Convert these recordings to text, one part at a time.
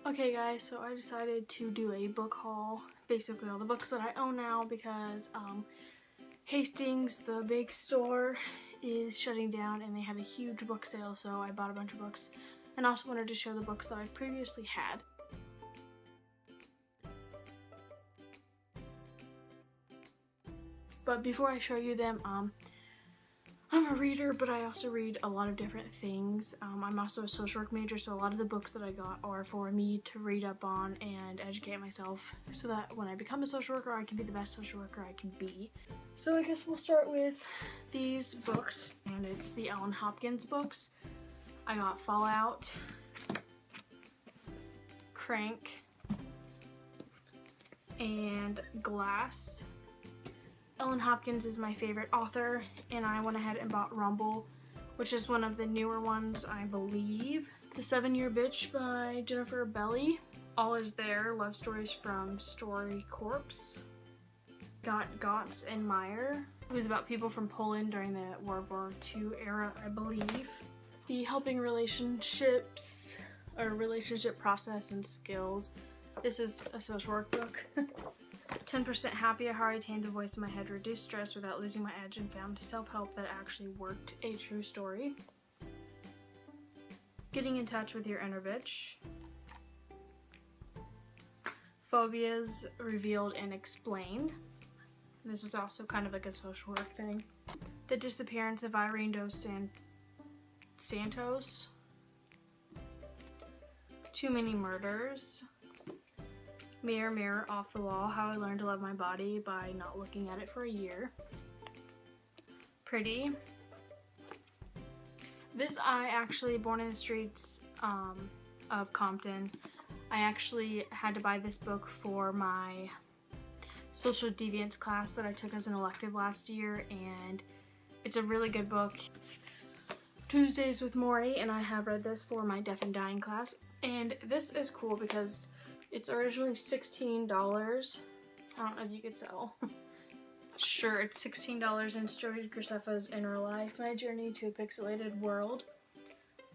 Okay guys, so I decided to do a book haul, basically all the books that I own now because Hastings, the big store, is shutting down and they had a huge book sale, so I bought a bunch of books and also wanted to show the books that I previously had. But before I show you them, I'm a reader, but I also read a lot of different things. I'm also a social work major, so a lot of the books that I got are for me to read up on and educate myself so that when I become a social worker, I can be the best social worker I can be. So I guess we'll start with these books, and it's the Ellen Hopkins books. I got Fallout, Crank, and Glass. Ellen Hopkins is my favorite author, and I went ahead and bought Rumble, which is one of the newer ones, I believe. The 7-Year Bitch by Jennifer Belly. All Is There, Love Stories from Story Corps. Got Gotts and Meyer. It was about people from Poland during the World War II era, I believe. The Helping Relationships, or Relationship Process and Skills. This is a social work book. 10% Happy, How I Retained the Voice in My Head, Reduced Stress Without Losing My Edge, and Found Self-Help That Actually Worked, a True Story. Getting in Touch with Your Inner Bitch. Phobias Revealed and Explained. This is also kind of like a social work thing. The Disappearance of Irene dos Santos. Too Many Murders. Mirror, Mirror, Off the Wall, How I Learned to Love My Body by Not Looking at It for a Year. Pretty. This, I actually, born in the streets of Compton. I actually had to buy this book for my social deviance class that I took as an elective last year, and it's a really good book. Tuesdays with Maury, and I have read this for my Death and Dying class. And this is cool because it's originally $16. I don't know if you could tell. Sure, it's $16 in Jody Graceffa's Inner Life, My Journey to a Pixelated World.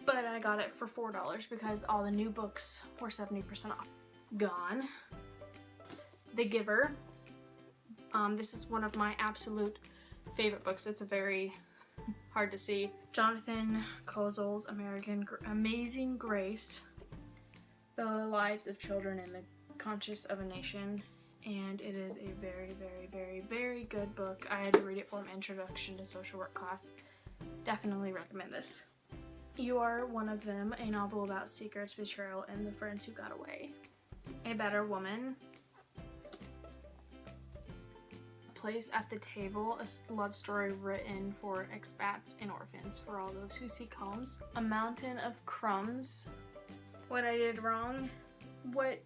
But I got it for $4 because all the new books were 70% off. Gone. The Giver. This is one of my absolute favorite books. It's a very hard to see. Jonathan Kozol's Amazing Grace. The Lives of Children in the Conscience of a Nation, and it is a very, very, very, very good book. I had to read it for an introduction to social work class. Definitely recommend this. You Are One of Them, a novel about secrets, betrayal, and the friends who got away. A Better Woman. A Place at the Table, a love story written for expats and orphans for all those who seek homes. A Mountain of Crumbs. What I Did Wrong, what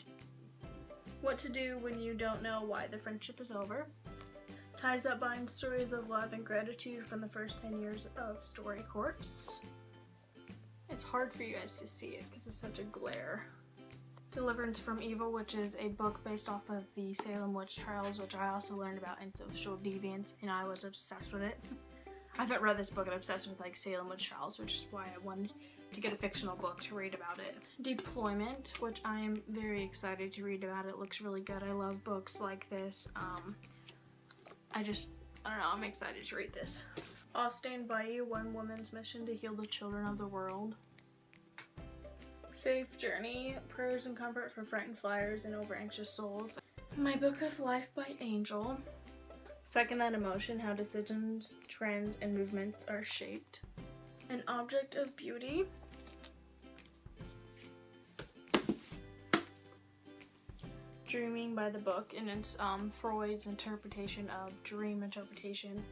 to do when you don't know why the friendship is over. Ties That Bind, Stories of Love and Gratitude from the First 10 Years of Story Corps. It's hard for you guys to see it because of such a glare. Deliverance from Evil, which is a book based off of the Salem Witch Trials, which I also learned about in social deviance, and I was obsessed with it. I haven't read this book and I'm obsessed with like Salem Witch Trials, which is why I wanted to get a fictional book to read about it. Deployment, which I am very excited to read about. It looks really good. I love books like this. I don't know, I'm excited to read this. I'll Stand By You, One Woman's Mission to Heal the Children of the World. Safe Journey, Prayers and Comfort for Frightened Flyers and Over Anxious Souls. My Book of Life by Angel. Second That Emotion, How Decisions, Trends, and Movements Are Shaped. An Object of Beauty. Dreaming by the Book, and it's Freud's interpretation of dream interpretation.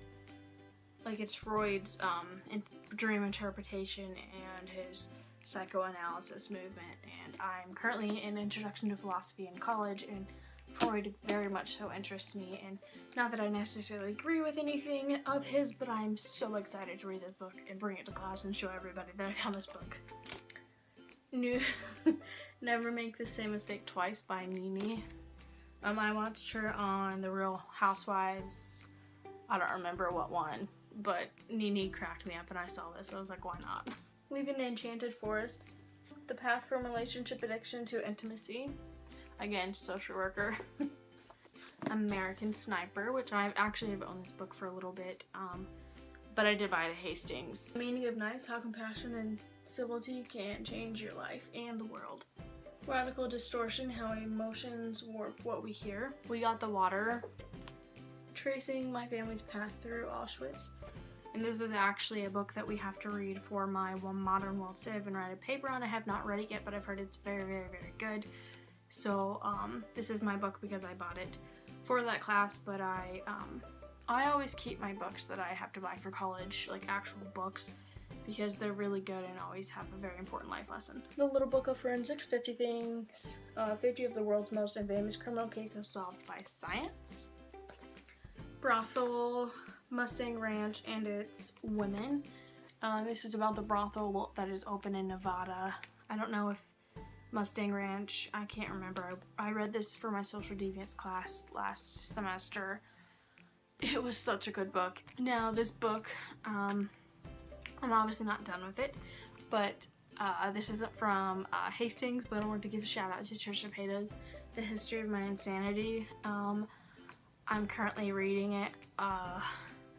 Like it's Freud's dream interpretation and his psychoanalysis movement, and I'm currently in Introduction to Philosophy in college, and Freud very much so interests me, and not that I necessarily agree with anything of his, but I'm so excited to read this book and bring it to class and show everybody that I found this book. Never Make the Same Mistake Twice by Nene. I watched her on The Real Housewives. I don't remember what one, but Nene cracked me up and I saw this. I was like, why not? Leaving the Enchanted Forest. The Path from Relationship Addiction to Intimacy. Again, social worker. American Sniper, which I actually have owned this book for a little bit, but I did buy it at Hastings. The Meaning of Nice, How Compassion and Civility Can Change Your Life and the World. Radical Distortion, How Emotions Warp What We Hear. We Got the Water. Tracing My Family's Path Through Auschwitz. And this is actually a book that we have to read for my Modern World Civ and write a paper on. I have not read it yet, but I've heard it's very, very, very good. So this is my book because I bought it for that class, but I always keep my books that I have to buy for college, like actual books, because they're really good and always have a very important life lesson. The Little Book of Forensics, 50 Things, 50 of the World's Most Infamous Criminal Cases Solved by Science. Brothel, Mustang Ranch and its Women. This is about the brothel that is open in Nevada. I don't know if Mustang Ranch, I can't remember. I read this for my social deviance class last semester. It was such a good book. Now this book, I'm obviously not done with it, but this isn't from Hastings, but I wanted to give a shout out to Trisha Paytas, The History of My Insanity. I'm currently reading it.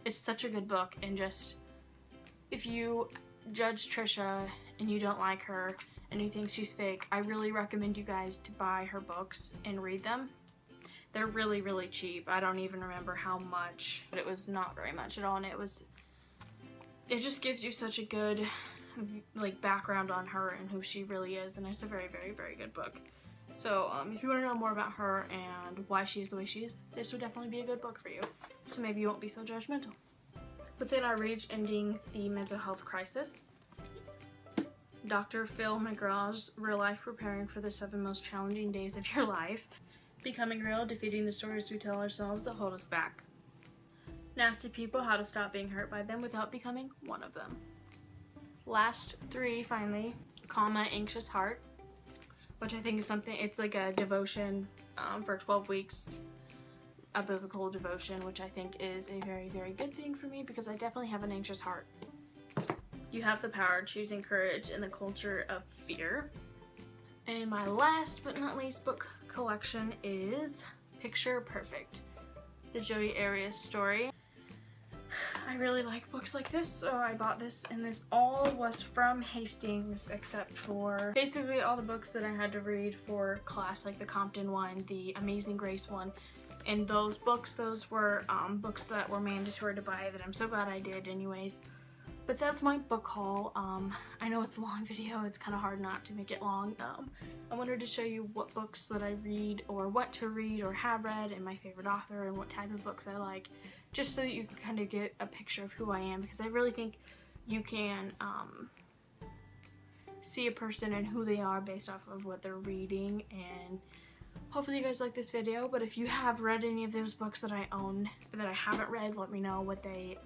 It's such a good book, and just, if you judge Trisha and you don't like her and you think she's fake, I really recommend you guys to buy her books and read them. They're really, really cheap. I don't even remember how much, but it was not very much at all, and it just gives you such a good like background on her and who she really is, and it's a very, very, very good book. So if you want to know more about her and why she is the way she is, this would definitely be a good book for you. So maybe you won't be so judgmental. Within Our Reach, Ending the Mental Health Crisis. Dr. Phil McGraw's Real Life, Preparing for the 7 Most Challenging Days of Your Life. Becoming Real, Defeating the Stories We Tell Ourselves That Hold Us Back. Nasty People, How to Stop Being Hurt by Them Without Becoming One of Them. Last 3, finally, Calm My Anxious Heart, which I think is something, it's like a devotion for 12 weeks, a biblical devotion, which I think is a very, very good thing for me because I definitely have an anxious heart. You Have the Power, Choosing Courage in the Culture of Fear. And my last but not least book collection is Picture Perfect, the Jodi Arias story. I really like books like this, so I bought this, and this all was from Hastings except for basically all the books that I had to read for class, like the Compton one, the Amazing Grace one, and those books, those were books that were mandatory to buy that I'm so glad I did anyways. But that's my book haul. I know it's a long video, it's kind of hard not to make it long. I wanted to show you what books that I read, or what to read or have read, and my favorite author, and what type of books I like, just so that you can kind of get a picture of who I am, because I really think you can see a person and who they are based off of what they're reading. And hopefully you guys like this video, but if you have read any of those books that I own that I haven't read, let me know what they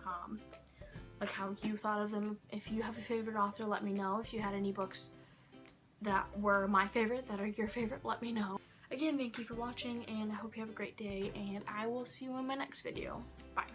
like how you thought of them. If you have a favorite author, let me know. If you had any books that were my favorite that are your favorite, let me know. Again, thank you for watching, and I hope you have a great day, and I will see you in my next video. Bye.